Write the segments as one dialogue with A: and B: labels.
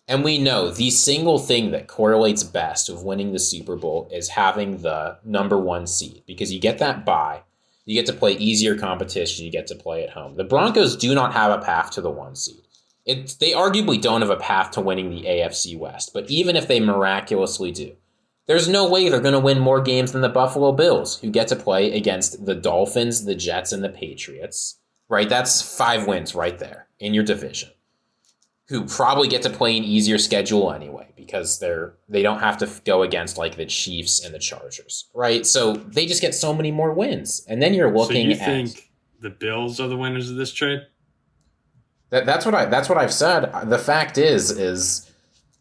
A: And we know the single thing that correlates best with winning the Super Bowl is having the number one seed because you get that bye. You get to play easier competition. You get to play at home. The Broncos do not have a path to the one seed. They arguably don't have a path to winning the AFC West. But even if they miraculously do, there's no way they're going to win more games than the Buffalo Bills, who get to play against the Dolphins, the Jets, and the Patriots. Right? That's 5 wins right there in your division. Who probably get to play an easier schedule anyway because they don't have to go against like the Chiefs and the Chargers, right? So they just get so many more wins, and then you're looking at. So you
B: think the Bills are the winners of this trade?
A: That's what I've said. The fact is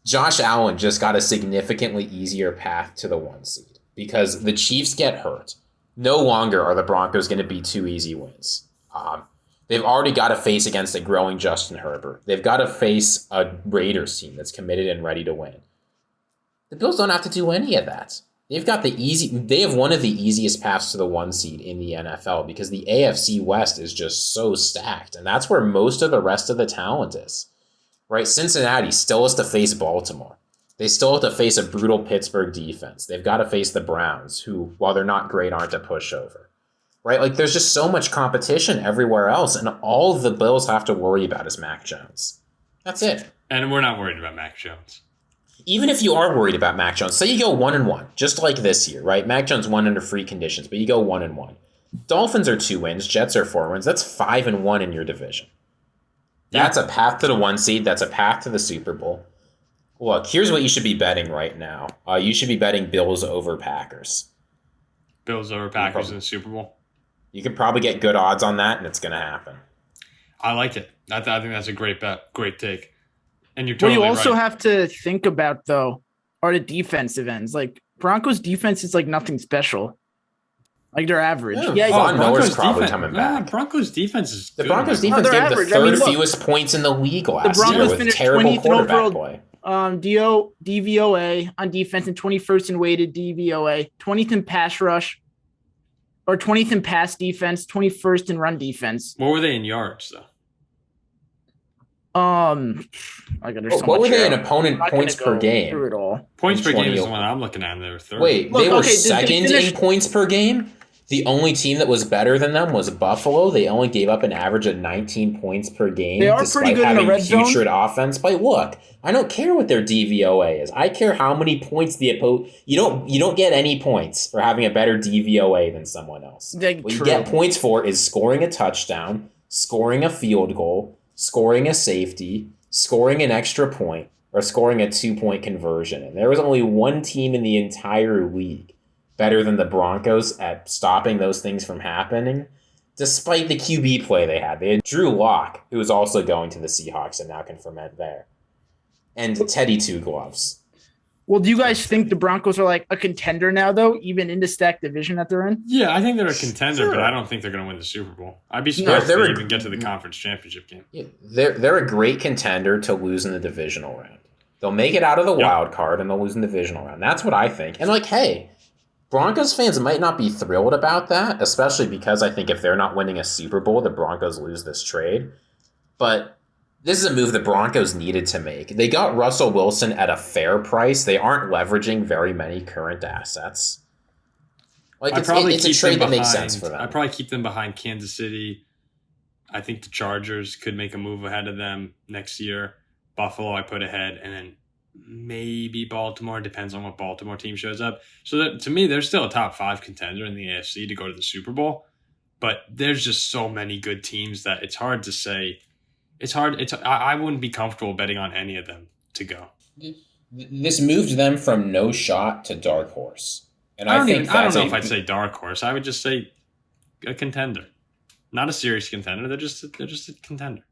A: Josh Allen just got a significantly easier path to the one seed because the Chiefs get hurt. No longer are the Broncos going to be 2 easy wins. They've already got to face against a growing Justin Herbert. They've got to face a Raiders team that's committed and ready to win. The Bills don't have to do any of that. They have one of the easiest paths to the one seed in the NFL because the AFC West is just so stacked, and that's where most of the rest of the talent is. Right? Cincinnati still has to face Baltimore. They still have to face a brutal Pittsburgh defense. They've got to face the Browns, who, while they're not great, aren't a pushover. Right? Like, there's just so much competition everywhere else, and all the Bills have to worry about is Mac Jones. That's it.
B: And we're not worried about Mac Jones.
A: Even if you are worried about Mac Jones, say you go 1-1, just like this year, right? Mac Jones won under free conditions, but you go 1-1. Dolphins are 2 wins, Jets are 4 wins. That's 5-1 in your division. That's a path to the one seed. That's a path to the Super Bowl. Look, here's what you should be betting right now. You should be betting Bills over Packers.
B: Bills over Packers in the Super Bowl?
A: You could probably get good odds on that, and it's going to happen.
B: I like it. I think that's a great bet. Great take. And you're totally
C: What you also
B: right.
C: have to think about, though, are the defensive ends. Like, Broncos defense is like nothing special. Like, they're average.
A: Von Miller's probably coming back.
B: Broncos defense is
A: The
B: good,
A: Broncos
B: man.
A: defense gave
C: average.
A: the third
C: Look,
A: fewest points in the league last
C: the Broncos
A: year with
C: finished
A: terrible
C: 20th in
A: quarterback
C: overall
A: play.
C: DVOA on defense and 21st in weighted DVOA, 20th in pass rush, or 20th in pass defense, 21st in run defense.
B: What were they in yards, though?
A: What were they in opponent points per game?
C: Through it all.
B: Points per game is the one I'm looking at, and they were third.
A: Wait, they were second in points per game? The only team that was better than them was Buffalo. They only gave up an average of 19 points per game.
C: They are pretty good in the red zone.
A: Putrid offense. But look, I don't care what their DVOA is. I care how many points the opponent. You don't get any points for having a better DVOA than someone else. What you get points for is scoring a touchdown, scoring a field goal, scoring a safety, scoring an extra point, or scoring a 2-point conversion. And there was only one team in the entire league better than the Broncos at stopping those things from happening, despite the QB play they had. They had Drew Lock, who was also going to the Seahawks and now can ferment there, and Teddy Two Gloves.
C: Well, do you guys think the Broncos are like a contender now, though, even in the stacked division that they're in?
B: Yeah, I think they're a contender, but I don't think they're going to win the Super Bowl. I'd be surprised if they even get to the conference championship game.
A: Yeah, they're a great contender to lose in the divisional round. They'll make it out of the wild card, and they'll lose in the divisional round. That's what I think. And, hey, Broncos fans might not be thrilled about that, especially because I think if they're not winning a Super Bowl, the Broncos lose this trade. But this is a move the Broncos needed to make. They got Russell Wilson at a fair price. They aren't leveraging very many current assets. It's a trade that makes sense for them.
B: I'd probably keep them behind Kansas City. I think the Chargers could make a move ahead of them next year. Buffalo, I put ahead, and then maybe Baltimore. Depends on what Baltimore team shows up. So that, to me, they're still a top 5 contender in the AFC to go to the Super Bowl. But there's just so many good teams that it's hard to say. I wouldn't be comfortable betting on any of them to go.
A: This moved them from no shot to dark horse. And I don't
B: know if I'd say dark horse. I would just say a contender. Not a serious contender. They're just a contender.